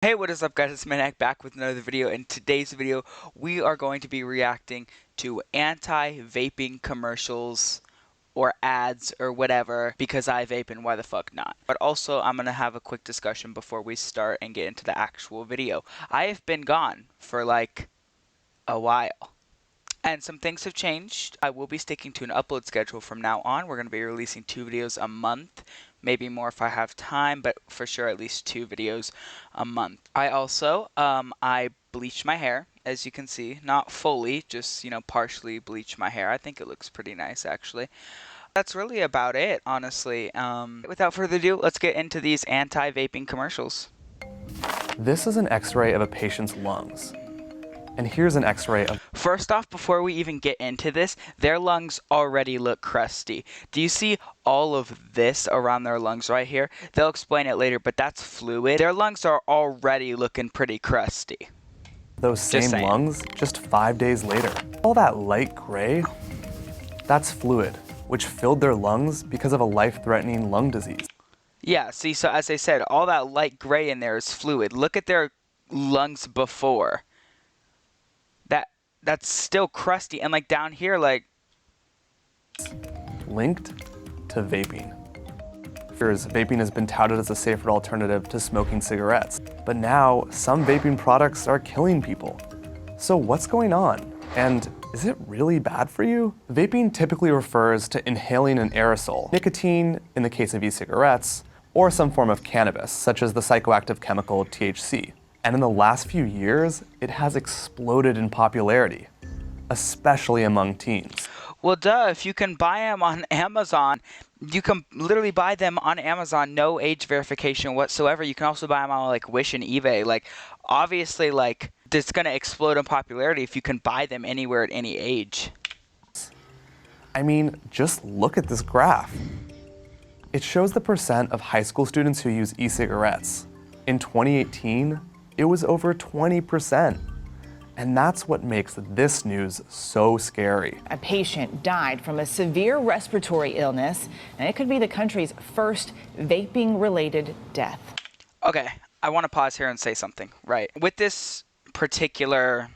Hey, what is up guys, it's Manak back with another video. In today's video, we are going to be reacting to anti-vaping commercials or ads or whatever because I vape and why the fuck not. But also, I'm going to have a quick discussion before we start and get into the actual video. I have been gone for like a while. And some things have changed. I will be sticking to an upload schedule from now on. We're going to be releasing 2 videos a month, maybe more if I have time, but for sure at least 2 videos a month. I also, I bleached my hair, as you can see. Not fully, just, partially bleached my hair. I think it looks pretty nice, actually. That's really about it, honestly. Without further ado, let's get into these anti-vaping commercials. This is an x-ray of a patient's lungs. And here's an x-ray of... First off, before we even get into this, their lungs already look crusty. Do you see all of this around their lungs right here? They'll explain it later, but that's fluid. Their lungs are already looking pretty crusty. those same lungs just 5 days later. All that light gray, that's fluid, which filled their lungs because of a life-threatening lung disease. Yeah, see, so as I said, all that light gray in there is fluid. Look at their lungs before. That's still crusty, and like down here, like... Linked to vaping. Vaping has been touted as a safer alternative to smoking cigarettes, but now some vaping products are killing people. So what's going on? And is it really bad for you? Vaping typically refers to inhaling an aerosol, nicotine in the case of e-cigarettes, or some form of cannabis, such as the psychoactive chemical THC. And in the last few years, it has exploded in popularity, especially among teens. Well, duh, if you can buy them on Amazon, you can literally buy them on Amazon, no age verification whatsoever. You can also buy them on like Wish and eBay. Like, obviously, like, it's gonna explode in popularity if you can buy them anywhere at any age. I mean, just look at this graph. It shows the percent of high school students who use e-cigarettes. In 2018, it was over 20%. And that's what makes this news so scary. A patient died from a severe respiratory illness, and it could be the country's first vaping-related death. Okay, I want to pause here and say something, right? With this particular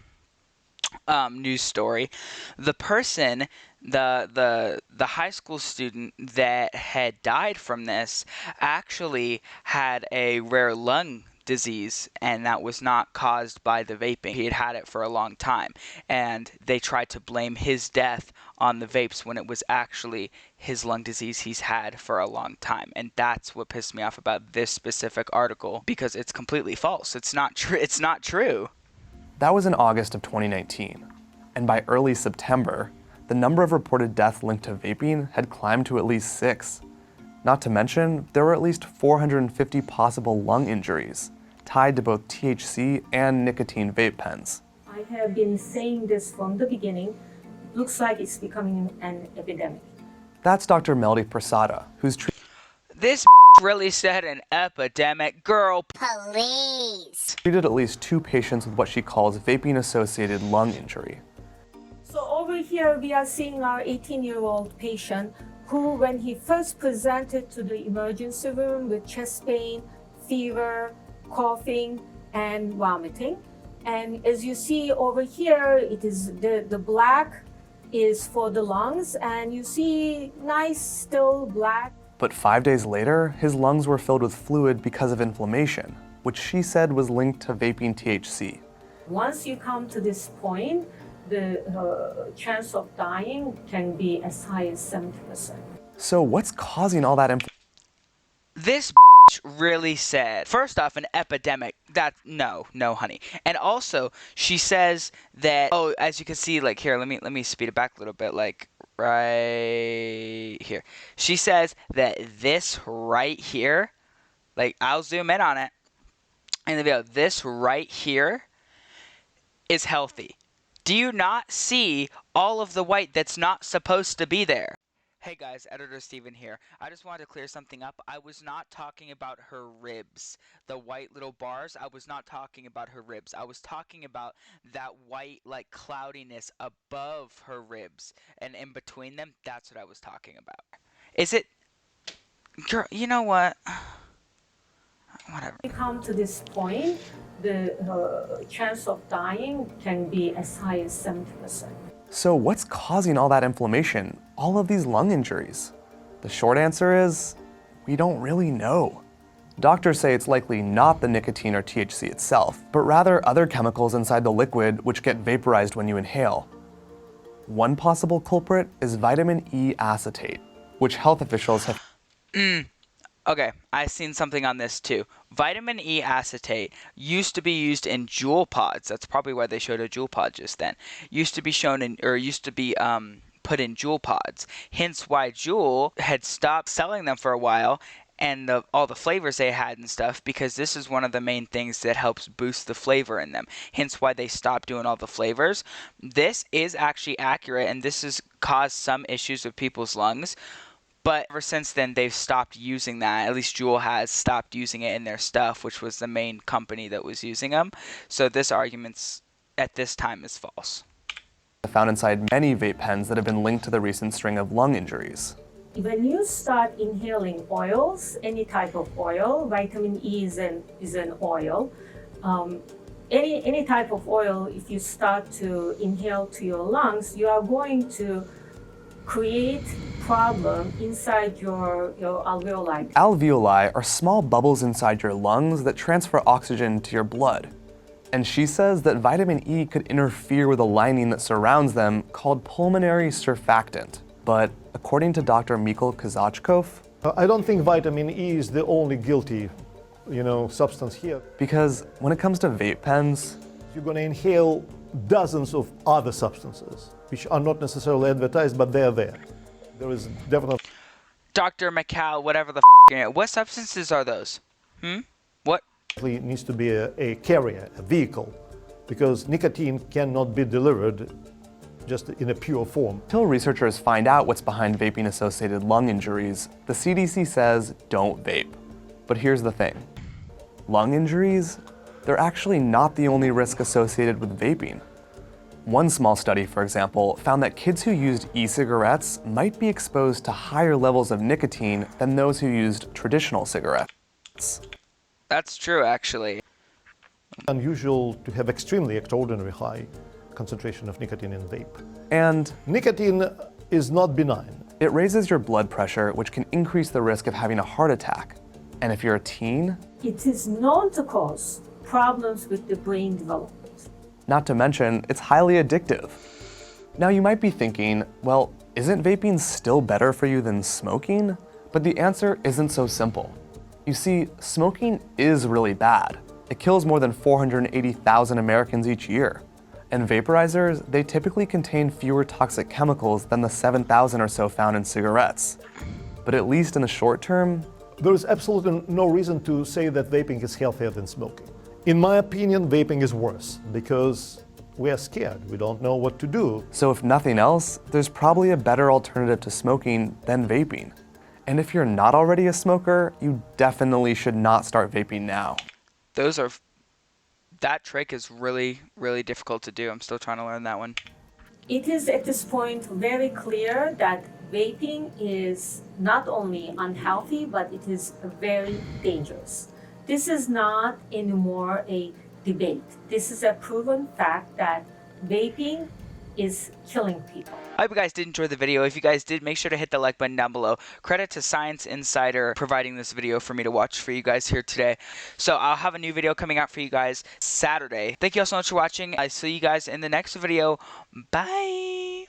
news story, the person, the high school student that had died from this actually had a rare lung disease, and that was not caused by the vaping. He had had it for a long time, and they tried to blame his death on the vapes when it was actually his lung disease he's had for a long time. And that's what pissed me off about this specific article, because it's completely false. It's not true. It's not true. That was in August of 2019, and by early September, the number of reported deaths linked to vaping had climbed to at least 6. Not to mention, there were at least 450 possible lung injuries tied to both THC and nicotine vape pens. I have been saying this from the beginning. Looks like it's becoming an epidemic. That's Dr. Melody Prasada, who's This really said an epidemic. Girl, Police. treated at least 2 patients with what she calls vaping-associated lung injury. So over here we are seeing our 18-year-old patient who, when he first presented to the emergency room with chest pain, fever, coughing, and vomiting. And as you see over here, it is the black is for the lungs, and you see nice still black. But 5 days later, his lungs were filled with fluid because of inflammation, which she said was linked to vaping THC. Once you come to this point, the chance of dying can be as high as 70%. So what's causing all that inflammation? this really said, first off, an epidemic. That, no, honey. And also, she says that, oh, as you can see, like, here, let me speed it back a little bit, like, right here. She says that this right here, like, I'll zoom in on it in the video, this right here is healthy. Do you not see all of the white that's not supposed to be there? Hey guys, Editor Steven here. I just wanted to clear something up. I was not talking about her ribs. The white little bars, I was not talking about her ribs. I was talking about that white, like, cloudiness above her ribs. And in between them, that's what I was talking about. Is it... Girl, you know what? Whatever. we come to this point, the chance of dying can be as high as 70%. So what's causing all that inflammation, all of these lung injuries? The short answer is, we don't really know. Doctors say it's likely not the nicotine or THC itself, but rather other chemicals inside the liquid which get vaporized when you inhale. One possible culprit is vitamin E acetate, which health officials have Okay, I've seen something on this too. Vitamin E acetate used to be used in Juul pods. That's probably why they showed a Juul pod just then. Used to be put in Juul pods. Hence why Juul had stopped selling them for a while, and all the flavors they had and stuff, because this is one of the main things that helps boost the flavor in them. Hence why they stopped doing all the flavors. This is actually accurate, and this has caused some issues with people's lungs. But ever since then, they've stopped using that. At least Juul has stopped using it in their stuff, which was the main company that was using them. So this argument at this time is false. found inside many vape pens that have been linked to the recent string of lung injuries. When you start inhaling oils, any type of oil, vitamin E is an oil. Any type of oil, if you start to inhale to your lungs, you are going to create problem inside your alveoli. Alveoli are small bubbles inside your lungs that transfer oxygen to your blood. And she says that vitamin E could interfere with the lining that surrounds them called pulmonary surfactant. But according to Dr. Mikhail Kazachkov, I don't think vitamin E is the only guilty, substance here. because when it comes to vape pens, You're going to inhale dozens of other substances, which are not necessarily advertised, but they're there. There is definitely Dr. Mikhail, whatever the what substances are those? What? needs to be a carrier, a vehicle, because nicotine cannot be delivered just in a pure form. until researchers find out what's behind vaping-associated lung injuries, the CDC says don't vape. But here's the thing. Lung injuries, they're actually not the only risk associated with vaping. One small study, for example, found that kids who used e-cigarettes might be exposed to higher levels of nicotine than those who used traditional cigarettes. That's true, actually. Unusual to have extraordinary high concentration of nicotine in vape. And Nicotine is not benign. it raises your blood pressure, which can increase the risk of having a heart attack. And if you're a teen, It is known to cause problems with the brain development. not to mention, it's highly addictive. Now you might be thinking, well, isn't vaping still better for you than smoking? But the answer isn't so simple. You see, smoking is really bad. It kills more than 480,000 Americans each year. And vaporizers, they typically contain fewer toxic chemicals than the 7,000 or so found in cigarettes. But at least in the short term, There is absolutely no reason to say that vaping is healthier than smoking. In my opinion, vaping is worse because we are scared. We don't know what to do. so if nothing else, there's probably a better alternative to smoking than vaping. And if you're not already a smoker, you definitely should not start vaping now. That trick is really, really difficult to do. I'm still trying to learn that one. It is at this point very clear that vaping is not only unhealthy, but it is very dangerous. This is not anymore a debate. This is a proven fact that vaping is killing people. I hope you guys did enjoy the video. If you guys did, make sure to hit the like button down below. Credit to Science Insider providing this video for me to watch for you guys here today. So I'll have a new video coming out for you guys Saturday. Thank you all so much for watching. I see you guys in the next video. Bye.